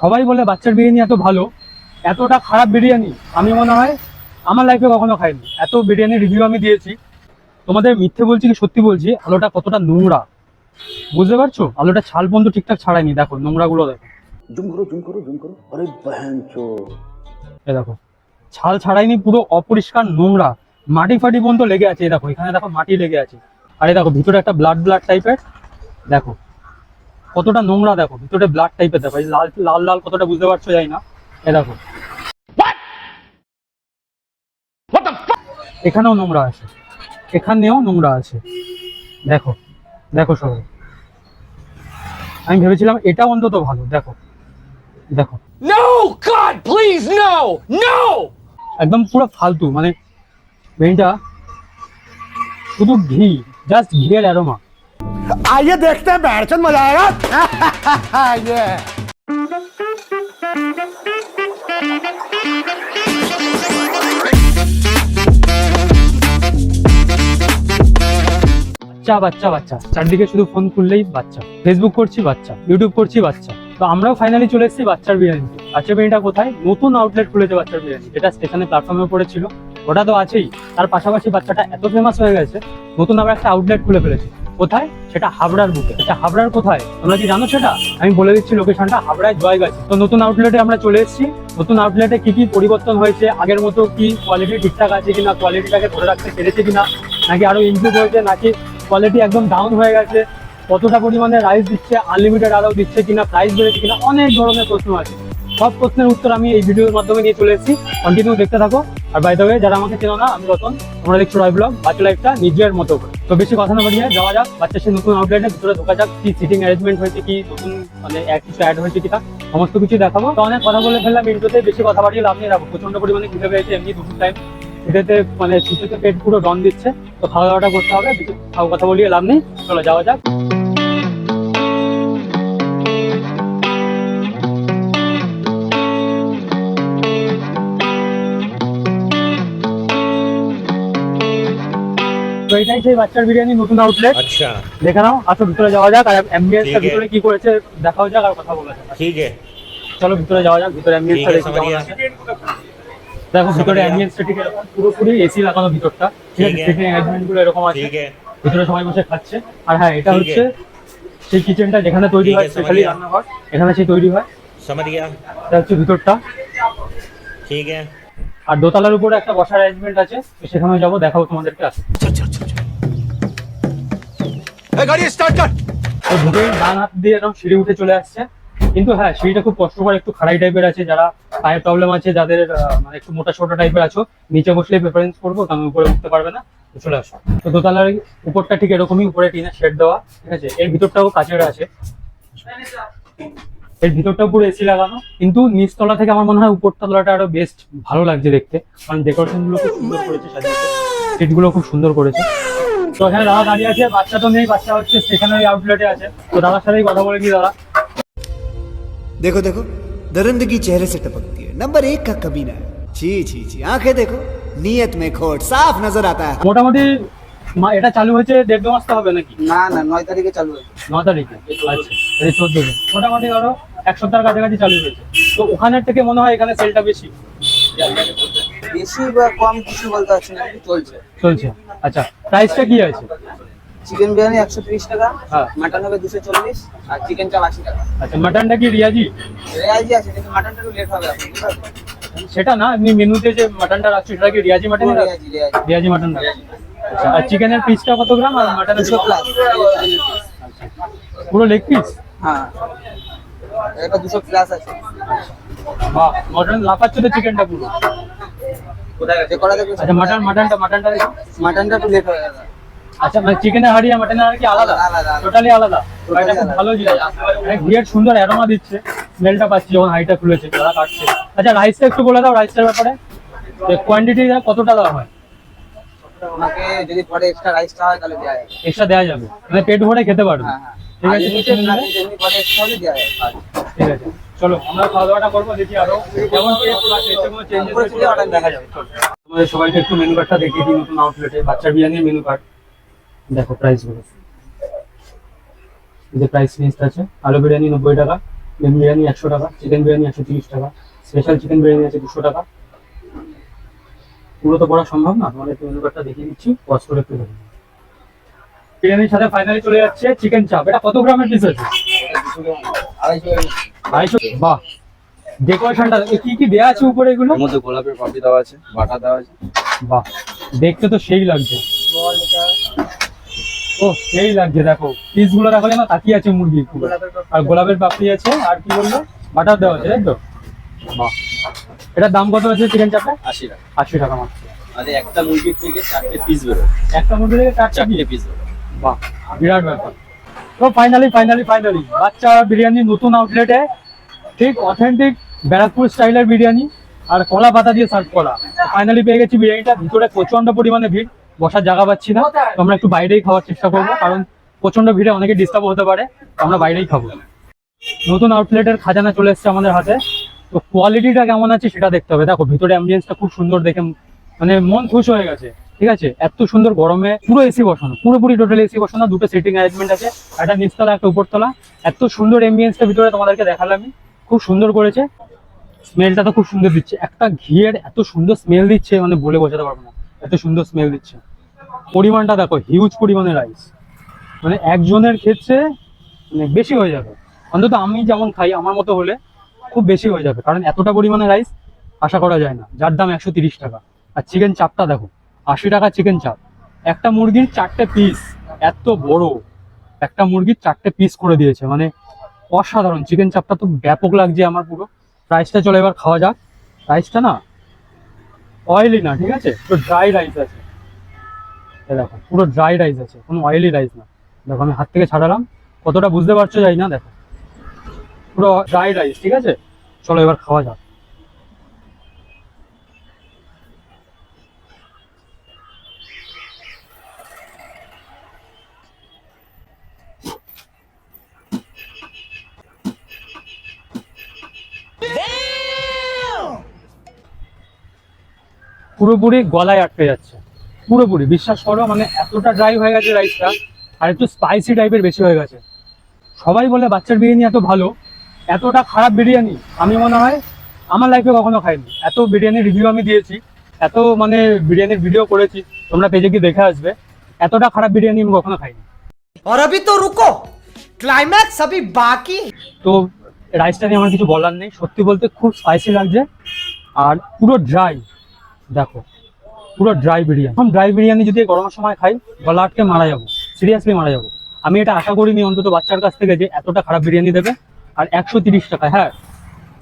সবাই বলে বাচ্চার বিরিয়ানি এত ভালো, এতটা খারাপ বিরিয়ানি আমি মনে হয় আমার লাইফে কখনো খাইনি। এত বিরিয়ানি রিভিউ আমি দিয়েছি, তোমাদের মিথ্যে বলছি কি সত্যি বলছি, আলুটা কতটা নোংরা বুঝতে পারছো? আলুটা ছাল পর্যন্ত ঠিকঠাক ছাড়াইনি, দেখো নোংরা গুলো দেখো, জুম করো, আরে বাহনচো, এই দেখো ছাল ছাড়াইনি, পুরো অপরিষ্কার নোংরা, মাটি ফাটি পর্যন্ত লেগে আছে, দেখো এখানে দেখো মাটি লেগে আছে, আর এই দেখো ভিতরে একটা ব্লাড টাইপের, দেখো কতটা নোংরা, দেখো ভিতরে ব্লাড টাইপের, দেখো এই লাল লাল লাল কতটা বুঝতে পারছো যাই না, এ দেখো এখানেও নোংরা আছে, এখানেও নোংরা আছে, দেখো দেখো সবাই, আমি ভেবেছিলাম এটা অন্তত ভালো, দেখো দেখো No, God, please, no, no! একদম পুরো ফালতু, মানে মেনটা শুধু ঘি, জাস্ট ঘিয়ের অ্যারোমা। आइए देखते हैं बैठचंद मजा आएगा ये বাচ্চা বাচ্চা বাচ্চা, চারদিকে শুধু ফোন খুললেই বাচ্চা, ফেসবুক করছি বাচ্চা, ইউটিউব করছি বাচ্চা। তো আমরাও ফাইনালি চলে এসেছি বাচ্চার বিরিয়ানি। বাচ্চার বিরিয়ানিটা কোথায়? নতুন আউটলেট খুলেছে বাচ্চার বিরিয়ানি, যেটা স্টেশনে প্ল্যাটফর্মে উপরে ছিল, ওটা তো আছেই, তার পাশাপাশি বাচ্চাটা এত ফেমাস হয়ে গেছে, নতুন আবার একটা আউটলেট খুলে ফেলেছে। কোথায়? সেটা হাবড়ার বুকে। আচ্ছা হাবড়ার কোথায় তোমরা কি জানো সেটা? আমি বলে দিচ্ছি লোকেশনটা, হাবড়ায় জয়গাছি। তো নতুন আউটলেটে আমরা চলে এসেছি। নতুন আউটলেটে কি কি পরিবর্তন হয়েছে, আগের মতো কি কোয়ালিটি ঠিকঠাক আছে কিনা, কোয়ালিটিটাকে ধরে রাখতে পেরেছে কিনা, নাকি আরো ইমপ্রুভ হয়েছে, নাকি কোয়ালিটি একদম ডাউন হয়ে গেছে, কতটা পরিমাণে রাইস দিচ্ছে, আনলিমিটেড আরও দিচ্ছে কিনা, প্রাইস বেড়েছে কিনা, অনেক ধরনের প্রশ্ন আছে। সব প্রশ্নের উত্তর আমি এই ভিডিওর মাধ্যমে নিয়ে চলে এসেছি, কন্টিনিউ দেখতে থাকো। আর বাই দ্য ওয়ে, যারা আমাকে চেনো না, আমি রতন, তোমরা দেখছো রয় ব্লগ, বাচ্চা লাইফটা নিজের মতো করে। তো বেশি কথা না বাড়িয়ে যাওয়া যাক বাচ্চার সেই নতুন আউটলেটে, ভিতরে ঢোকা যাক, কি সিটিং অ্যারেঞ্জমেন্ট হয়েছে, কি নতুন মানে কিছু অ্যাড হয়েছে কিনা, সমস্ত কিছু দেখাবো। তো অনেক কথা বলে ফেললাম ইন্ট্রোতে, বেশি কথা বাড়িয়ে লাভ নেই, রাখবো প্রচন্ড পরিমাণে খিদে পেয়েছে, এমনি দুপুর টাইম, খিদেতে মানে ছুটিতে পেট পুরো ডন দিচ্ছে, তো খাওয়া দাওয়াটা করতে হবে, বেশি কথা বলিয়ে লাভ নেই, চলো যাওয়া যাক। তো এটাই সেই বাচ্চার বিরিয়ানি নতুন আউটলেট। अच्छा দেখে নাও, আসো ভিতরে যাওয়া যাক, আর অ্যাম্বিয়েন্সটা ভিতরে কি করেছে দেখাও যাক, আর কথা বলা যাক। ठीक है চলো ভিতরে যাওয়া যাক, ভিতরে অ্যাম্বিয়েন্সটা দেখি কেমন আছে। দেখো ভিতরে অ্যাম্বিয়েন্সটা ঠিক এরকম, পুরোপুরি এসি লাগানো ভিতরটা, ঠিক আছে, সিটিং অ্যারেঞ্জমেন্ট গুলো এরকম আছে, ठीक है ভিতরে সবাই বসে খাচ্ছে। আর হ্যাঁ, এটা হচ্ছে সেই কিচেনটা যেখানে তৈরি হয়, স্পেশালি রান্নাঘর, এখানে সেই তৈরি হয়, समझ गया এটা হচ্ছে ভিতরটা। ठीक है আর দোতলার উপরে একটা বসার অ্যারেঞ্জমেন্ট আছে, তো সেখানে যাবো, দেখাবো তোমাদেরকে। আসে गाड़ी स्टार्ट कर তো ঢুকে ডান হাত দিয়ে এরকম সিঁড়ি উঠে চলে আসছে, কিন্তু হ্যাঁ সিঁড়িটা খুব কষ্টকর, একটু খাড়াই টাইপের আছে, যারা পায়ের প্রবলেম আছে, যাদের মানে একটু মোটা ছোটা টাইপের আছো, নিচে বসলে প্রেফারেন্স করবো, কারণ উপরে উঠতে পারবে না, তো চলে আসো। তো দোতলার উপরটা ঠিক এরকমই, উপরে টিনের শেড দেওয়া, ঠিক আছে, এর ভিতরটাও কাচের আছে, এর ভিতরটাও পুরো এসি লাগানো, কিন্তু নিচতলা থেকে আমার মনে হয় উপর তলাটা আরো বেস্ট ভালো লাগছে দেখতে, কারণ ডেকোরেশন গুলো খুব সুন্দর করেছে, সাজিয়েছে, সিট গুলো খুব সুন্দর করেছে। তো এখানে দাদা দাঁড়িয়ে আছে, বাচ্চা তো নেই, বাচ্চা হচ্ছে স্টেশনারি আউটলেটে আছে, তো দাদার সাথেই কথা বলে কি। দাদা देखो देखो दरिंदगी चेहरे से टपकती है, नंबर 1 का कमीना है। छी छी छी, आंखें देखो, नीयत में खोट साफ नजर आता है। মোটামুটি এটা চালু হয়েছে 1.5 মাস তো হবে নাকি? না না 9 তারিখে চালু হয়েছে। 9 তারিখে, আচ্ছা এই 14 দিন, মোটামুটি ধরো 1 সপ্তাহের কাছাকাছি চালু হয়েছে। তো ওখানের থেকে মনে হয় এখানে সেলটা বেশি, বেশি বা কম কিছু বলতে পারছি না, চলছে। চলছে। আচ্ছা প্রাইসটা কি আছে? চিকেন বিরিয়ানি 130 টাকা, হ্যাঁ। মাটন হবে 240, আর চিকেন চাপ 80 টাকা। আচ্ছা মাটনটা কি রিয়াজি? রেয়াজি আছে, কিন্তু মাটনটা একটু লেট হবে এখন, ঠিক আছে? সেটা না, এমনি মেনুতে যে মাটনটা রাখছি সেটা কি রিয়াজি মাটন? রেয়াজি রেয়াজি রিয়াজি মাটন রাখছি। আচ্ছা আর চিকেনের পিসটা কত গ্রাম, আর মাটনের 200 প্লাস। পুরো লেগ পিস? হ্যাঁ, এটা 200 প্লাস আছে। বাহ, মটন লাফাচ্ছে তো চিকেনটা পুরো। কোথায় গেছে করা দেখো। আচ্ছা মাটনটা দেখো। মাটনটা একটু লেট হয়ে যাবে। আচ্ছা মানে চিকেনের হাড়ি আর মাটনের হাড়ি কি আলাদা? আলাদা। টোটালি আলাদা। এটা খুব ভালো জিনিস, মানে ঘিয়ের সুন্দর অ্যারোমা দিচ্ছে, স্মেলটা পাচ্ছি যখন হাঁড়িটা খুলেছে, যারা কাটছে। আচ্ছা রাইসটা একটু বলে দাও, রাইসটার ব্যাপারে কোয়ান্টিটি কতটা দেওয়া হয়? তোমাকে যদি পরে এক্সট্রা রাইসটা হয় তাহলে দেওয়া যাবে। এক্সট্রা দেওয়া যাবে, মানে পেট ভরে খেতে পারবে। হ্যাঁ হ্যাঁ, ঠিক আছে, যদি পরে এক্সট্রা হলে দেওয়া যাবে। ঠিক আছে চলো আমরা খাওয়া দাওয়াটা করবো, দেখি আরো কেমন কোনো চেঞ্জেস হয়েছে দেখা যাবে। চলো তোমাদের সবাইকে একটু মেনু কার্ডটা দেখিয়ে দিই, নতুন আউটলেটে বাচ্চার বিরিয়ানির মেনু কার্ড। দেখো প্রাইস গুলো, যে প্রাইস লিস্ট আছে, আলু বিরিয়ানি 90 টাকা, প্লেন বিরিয়ানি 100 টাকা, চিকেন বিরিয়ানি 130 টাকা, স্পেশাল চিকেন বিরিয়ানি আছে 200 টাকা। পুরো তো পড়া সম্ভব না, তোমাদের একটু মেনু কার্ডটা দেখিয়ে দিচ্ছি, পজ করে একটু দেখুন। বিরিয়ানির সাথে ফাইনালি চলে যাচ্ছে চিকেন চাপ। এটা কত গ্রামের পিস আছে? 250। বাহ, ডেকোরেশনটা কি কি দেওয়া আছে উপরে এগুলো? এর মধ্যে গোলাপের পাপড়ি দেওয়া আছে, বাটা দেওয়া আছে। বাহ, দেখতে তো সেই লাগছে। ও সেই লাগছে, দেখো পিস গুলো দেখো যেন তাকিয়ে আছে মুরগি পুরো। আর গোলাপের পাপড়ি আছে, আর কি বললো, বাটার দেওয়া আছে, তাই তো? বাহ, এটার দাম কত আছে চিকেন চাপটা? 80 টাকা। 80 টাকা মাত্র। মানে একটা মুরগির থেকে 4টে পিস বেরোয়। একটা মুরগি থেকে 4টা চারটে পিস বেরোয়। বাহ, বিরাট ব্যাপার। তো ফাইনালি বাচ্চা বিরিয়ানি নতুন আউটলেটে, ঠিক অথেন্টিক ব্যারাকপুর স্টাইলের বিরিয়ানি আর কলা পাতা দিয়ে সার্ভ করা। ফাইনালি পেয়ে গেছি বিরিয়ানিটা। ভিতরে প্রচন্ড পরিমাণে ভিড়, বসার জায়গা পাচ্ছি না, তো আমরা একটু বাইরেই খাওয়ার চেষ্টা করবো, কারণ প্রচন্ড ভিড়ে অনেকে ডিস্টার্ব হতে পারে, তো আমরা বাইরেই খাবো। নতুন আউটলেটের খাজানা চলে এসছে আমাদের হাতে, তো কোয়ালিটিটা কেমন আছে সেটা দেখতে হবে। দেখো ভিতরে অ্যাম্বিয়েন্সটা খুব সুন্দর, দেখে মানে মন খুশ হয়ে গেছে। ঠিক আছে, এত সুন্দর গরমে পুরো এসি বসানো, পুরোপুরি টোটাল এসি বসানো, দুটো সিটিং অ্যারেঞ্জমেন্ট আছে, একটা নিচতলা একটা উপরতলা। এত সুন্দর অ্যাম্বিয়েন্সটা ভিতরে তোমাদেরকে দেখালামই, খুব সুন্দর করেছে। স্মেলটা তো খুব সুন্দর দিচ্ছে, একটা ঘিয়ের এত সুন্দর স্মেল দিচ্ছে, মানে বলে বোঝাতে পারবো না, এত সুন্দর স্মেল দিচ্ছে। পরিমাণটা দেখো, হিউজ পরিমাণে রাইস, মানে একজনের ক্ষেত্রে মানে বেশি হয়ে যাবে, অন্তত আমি যেমন খাই আমার মতো হলে খুব বেশি হয়ে যাবে, কারণ এতটা পরিমাণে রাইস আশা করা যায় না, যার দাম 130 টাকা। আর চিকেন চাপটা দেখো, 80 টাকা চিকেন চাপ, একটা মুরগির 4টে পিস, এত বড় একটা মুরগির 4টে পিস করে দিয়েছে, মানে অসাধারণ। চিকেন চাপটা তো ব্যাপক লাগছে আমার পুরো। রাইসটা চলে এবার খাওয়া যাক। রাইসটা না অয়েলি না, ঠিক আছে, পুরো ড্রাই রাইস আছে। দেখো পুরো ড্রাই রাইস আছে, কোনো অয়েলি রাইস না। দেখো আমি হাত থেকে ছাড়ালাম, কতটা বুঝতে পারছো যাই না, দেখো পুরো ড্রাই রাইস। ঠিক আছে, চলো এবার খাওয়া যাক। পুরোপুরি গলায় আটকে যাচ্ছে, পুরোপুরি বিশ্বাস করো, মানে এতটা ড্রাই হয়ে গেছে রাইসটা, আর একটু স্পাইসি টাইপের বেশি হয়ে গেছে। সবাই বলে বাচ্চার বিরিয়ানি এত ভালো, এতটা খারাপ বিরিয়ানি আমি মনে হয় আমার লাইফে কখনো খাইনি। এত বিরিয়ানির রিভিউ আমি দিয়েছি, এত মানে বিরিয়ানির ভিডিও করেছি, তোমরা পেজে গিয়ে দেখে আসবে, এতটা খারাপ বিরিয়ানি আমি কখনো খাইনি। और अभी तो रुको, क्लाइमैक्स अभी बाकी। তো রাইসটা নিয়ে আমার কিছু বলার নেই, সত্যি বলতে খুব স্পাইসি লাগছে, আর পুরো ড্রাই। দেখো পুরো ড্রাই বিরিয়ানি। এখন ড্রাই বিরিয়ানি যদি গরমের সময় খাই, গলা আটকে মারা যাবো, সিরিয়াসলি মারা যাবো। আমি এটা আশা করিনি অন্তত বাচ্চার কাছ থেকে, যে এতটা খারাপ বিরিয়ানি দেবে। আর 130 টাকা। হ্যাঁ,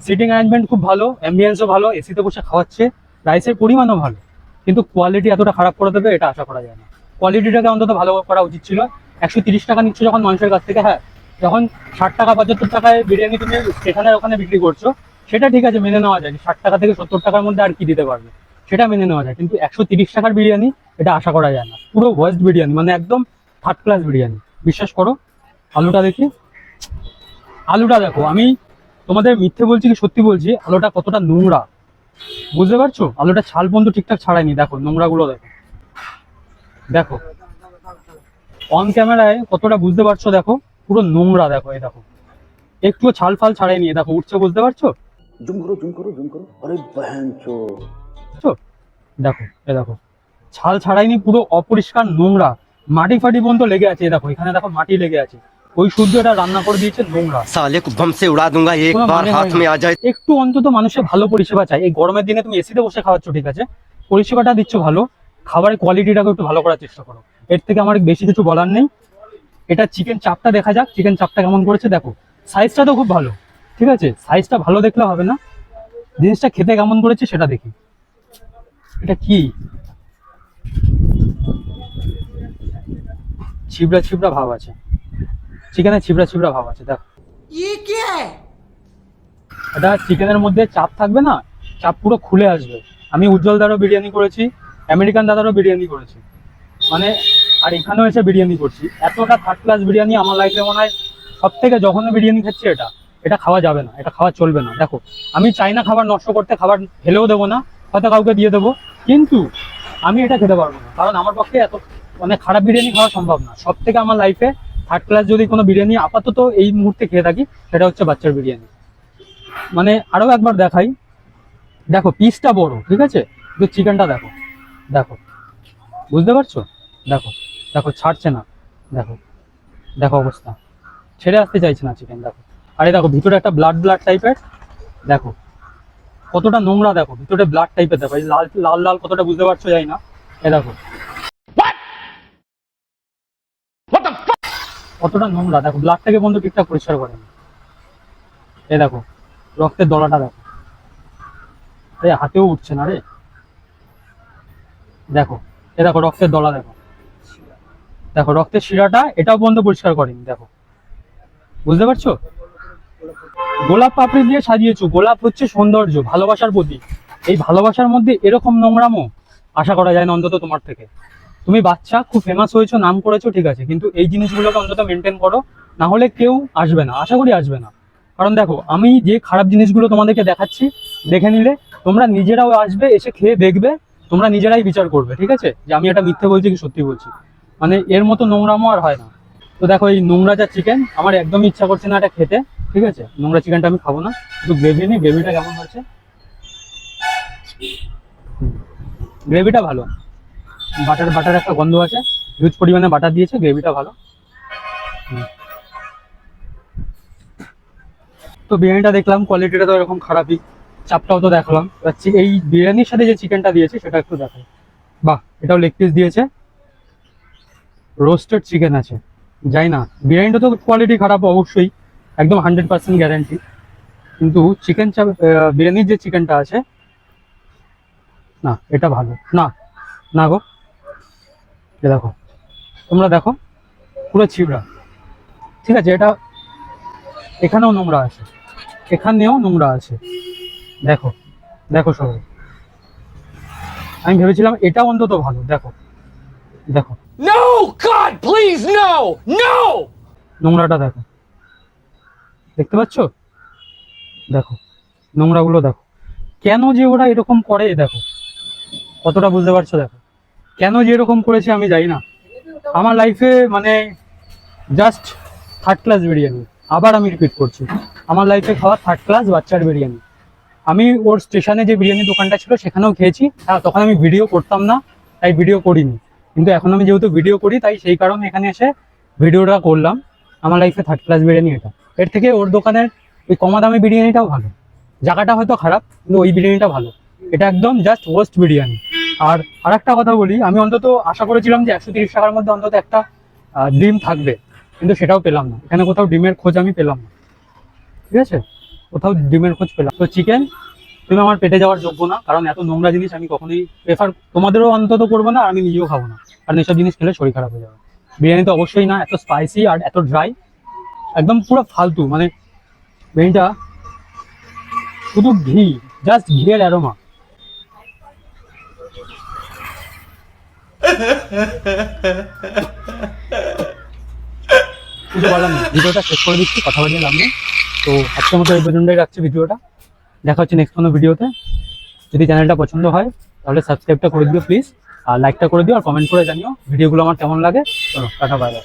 সিটিং অ্যারেঞ্জমেন্ট খুব ভালো, অ্যাম্বিয়েন্সও ভালো, এসিতে বসে খাওয়াচ্ছে, রাইসের পরিমাণও ভালো, কিন্তু কোয়ালিটি এতটা খারাপ করে দেবে এটা আশা করা যায় না। কোয়ালিটিটাকে অন্তত ভালো করা উচিত ছিল। 130 টাকা নিচ্ছ যখন মানুষের কাছ থেকে, হ্যাঁ, যখন 60 টাকা 75 টাকায় বিরিয়ানি তুমি স্টেশনের ওখানে বিক্রি করছো, সেটা ঠিক আছে, মেনে নেওয়া যায়। 60 টাকা থেকে 70 টাকার মধ্যে আর কি দিতে পারবে, সেটা মেনে নেওয়া যায়, কিন্তু 130 টাকার বিরিয়ানি এটা আশা করা যায় না। পুরো ওয়েস্ট বিরিয়ানি, মানে একদম থার্ড ক্লাস বিরিয়ানি, বিশ্বাস করো। আলুটা দেখি, আলুটা দেখো, আমি তোমাদের মিথ্যে বলছি কি সত্যি বলছি, আলুটা কতটা নোংরা, বুঝতে পারছো? আলুটা ছাল পর্যন্ত ঠিকঠাক ছাড়ায়নি, দেখো নোংরা গুলো দেখো, দেখো অন ক্যামেরায় কতটা বুঝতে পারছো, দেখো পুরো নোংরা, দেখো এই দেখো, একটুও ছাল ফাল ছাড়ায়নি, দেখো উঠছে, বুঝতে পারছো? জুম করো জুম করো জুম করো, আরে বাহনচো। দেখো এ দেখো, ছাল ছাড়াইনি, পুরো অপরিষ্কার নোংরা, মাটি ফাটি পর্যন্ত লেগে আছে। দেখো এখানে দেখো মাটি লেগে আছে, ওই শুদ্ধ এটা রান্না করে দিয়েছে নোংরা। साले को बम से उड़ा दूंगा एक কোনো बार মানে हाथ হয় में না। आ जाए। একটু অন্তত মানুষের ভালো পরিষেবা চাই। এই গরমের দিনে তুমি এসিতে বসে খাওয়াচ্ছ, ঠিক আছে, পরিষেবাটা দিচ্ছ ভালো, খাবারের কোয়ালিটিটাকে একটু ভালো করার চেষ্টা করো। এর থেকে আমার বেশি কিছু বলার নেই। এটা চিকেন চাপটা দেখা যাক, চিকেন চাপটা কেমন করেছে। দেখো সাইজটা তো খুব ভালো, ঠিক আছে, সাইজটা ভালো দেখলে হবে না, জিনিসটা খেতে কেমন করেছে সেটা দেখি। এটা কি ছিবড়া ছিবড়া ভাব আছে, চিকেনে ছিবড়া ছিবড়া ভাব আছে। দেখো ये क्या है? এটা চিকেনের মধ্যে চাপ থাকবে না, চাপ পুরো খুলে আসবে। আমি উজ্জ্বল দাদারও বিরিয়ানি করেছি, আমেরিকান দাদারও বিরিয়ানি করেছি, মানে আর এখানেও এসে বিরিয়ানি করছি। এতটা থার্ড ক্লাস বিরিয়ানি আমার লাইফে মনে হয় সব থেকে যখন বিরিয়ানি খাচ্ছি, এটা খাওয়া যাবে না, এটা খাওয়া চলবে না। দেখো আমি চাই না খাবার নষ্ট করতে, খাবার ফেলেও দেবো না, হয়তো কাউকে দিয়ে দেবো, কিন্তু আমি এটা খেতে পারবো না, কারণ আমার পক্ষে এত মানে খারাপ বিরিয়ানি খাওয়া সম্ভব না। সব থেকে আমার লাইফে থার্ড ক্লাস যদি কোনো বিরিয়ানি আপাতত এই মুহূর্তে খেয়ে থাকি সেটা হচ্ছে বাচ্চার বিরিয়ানি। মানে আরো একবার দেখাই, দেখো পিসটা বড়, ঠিক আছে, কিন্তু চিকেনটা দেখো, দেখো বুঝতে পারছো, দেখো দেখো ছাড়ছে না, দেখো দেখো অবস্থা, ছেড়ে আসতে চাইছে না চিকেন, দেখো। আরে দেখো ভিতরে একটা ব্লাড ব্লাড টাইপের, দেখো কতটা নোংরা, দেখো ভিতরে ব্লাড টাইপের, দেখো এই লাল লাল লাল কতটা বুঝতে পারছো যাই না, এ দেখো কতটা নোংরা, দেখো ব্লাডটাকে বন্ধু ঠিকঠাক পরিষ্কার করেনি, এ দেখো রক্তের দলাটা দেখো, আরে হাতেও উঠছে না রে, দেখো এ দেখো রক্তের দলা, দেখো দেখো রক্তের শিরাটা এটাও বন্ধ পরিষ্কার করেনি, দেখো বুঝতে পারছো। গোলাপ পাপড়ি দিয়ে সাজিয়েছো, গোলাপ হচ্ছে সৌন্দর্য, ভালোবাসার প্রতীক, এই ভালোবাসার মধ্যে এরকম নোংরামো আশা করা যায় না অন্তত তোমার থেকে। তুমি বাচ্চা, খুব ফেমাস হয়েছো, নাম করেছো, ঠিক আছে, কিন্তু এই জিনিসগুলোকে অন্তত মেনটেন করো, না হলে কেউ আসবে না, আশা করি আসবে না। কারণ দেখো আমি যে খারাপ জিনিসগুলো তোমাদেরকে দেখাচ্ছি, দেখে নিলে তোমরা নিজেরাও আসবে, এসে খেয়ে দেখবে, তোমরা নিজেরাই বিচার করবে, ঠিক আছে, যে আমি এটা মিথ্যে বলছি কি সত্যি বলছি। মানে এর মতো নোংরামো আর হয় না। তো দেখো এই নোংরা যা চিকেন, আমার একদমই ইচ্ছা করছে না এটা খেতে, ঠিক আছে, নোংরা চিকেনটা আমি খাবো না। কিন্তু গ্রেভি নেই, গ্রেভিটা কেমন হচ্ছে, গ্রেভিটা ভালো, বাটার বাটার একটা গন্ধ আছে, হিউজ পরিমাণে বাটার দিয়েছে, গ্রেভিটা ভালো। তো বিরিয়ানিটা দেখলাম, কোয়ালিটিটা তো এরকম খারাপই, চাপটাও তো দেখলাম, এই বিরিয়ানির সাথে যে চিকেনটা দিয়েছে সেটা একটু দেখাই। বাহ, এটাও লেগ পিস দিয়েছে, রোস্টেড চিকেন আছে, যাই না বিরিয়ানিটা তো কোয়ালিটি খারাপ অবশ্যই, একদম 100% গ্যারান্টি, কিন্তু চিকেন চাপ বিরিয়ানির যে চিকেনটা আছে না, এটা ভালো না, না গো, এ দেখো তোমরা দেখো পুরো ছিবড়া, ঠিক আছে, এটা এখানেও নোংরা আছে, এখানেও নোংরা আছে, দেখো দেখো সবাই, আমি ভেবেছিলাম এটা অন্তত ভালো, দেখো দেখো No, God, please, no, no! নোংরাটা দেখো, দেখতে পাচ্ছ, দেখো নোংরাগুলো দেখো, কেন যে ওরা এরকম করে, দেখো কতটা বুঝতে পারছো, দেখো কেন যে এরকম করেছে আমি জানি না। আমার লাইফে মানে জাস্ট থার্ড ক্লাস বিরিয়ানি, আবার আমি রিপিট করছি, আমার লাইফে খাওয়া থার্ড ক্লাস বাচ্চার বিরিয়ানি। আমি ওর স্টেশনে যে বিরিয়ানি দোকানটা ছিল সেখানেও খেয়েছি, হ্যাঁ তখন আমি ভিডিও করতাম না তাই ভিডিও করিনি, কিন্তু এখন আমি যেহেতু ভিডিও করি তাই সেই কারণে এখানে এসে ভিডিওটা করলাম। আমার লাইফে থার্ড ক্লাস বিরিয়ানি এটা, এর থেকে ওর দোকানের ওই কমা দামি বিরিয়ানিটাও ভালো, জায়গাটা হয়তো খারাপ কিন্তু ওই বিরিয়ানিটা ভালো, এটা একদম জাস্ট ওয়ার্স্ট বিরিয়ানি। আর আরেকটা কথা বলি, আমি অন্তত আশা করেছিলাম যে 130 টাকার মধ্যে অন্তত একটা ডিম থাকবে, কিন্তু সেটাও পেলাম না, এখানে কোথাও ডিমের খোঁজ আমি পেলাম না, ঠিক আছে, কোথাও ডিমের খোঁজ পেলাম। তো চিকেন তুমি আমার পেটে যাওয়ার যোগ্য না, কারণ এত নোংরা জিনিস আমি কখনোই প্রেফার তোমাদেরও অন্তত করবো না, আর আমি নিজেও খাবো না, কারণ এসব জিনিস খেলে শরীর খারাপ হয়ে যাবে। বিরিয়ানি তো অবশ্যই না, এত স্পাইসি আর এত ড্রাই, একদম পুরো ফালতু, মানে বিরিয়ানিটা শুধু ঘি, জাস্ট ঘিয়ের অ্যারোমা। কিছু বলার নেই, ভিডিওটা শেষ করে দিচ্ছি, কথা বলিয়ে লাভ নেই। তো আজকের মতো এই পর্যন্তই রাখছি ভিডিওটা, দেখা হচ্ছে নেক্সট কোনো ভিডিওতে। যদি চ্যানেলটা পছন্দ হয় তাহলে সাবস্ক্রাইবটা করে দিও প্লিজ, আর লাইকটা করে দিও, আর কমেন্ট করে জানিও ভিডিওগুলো আমার কেমন লাগে। চলো টাটা, বাই বাই।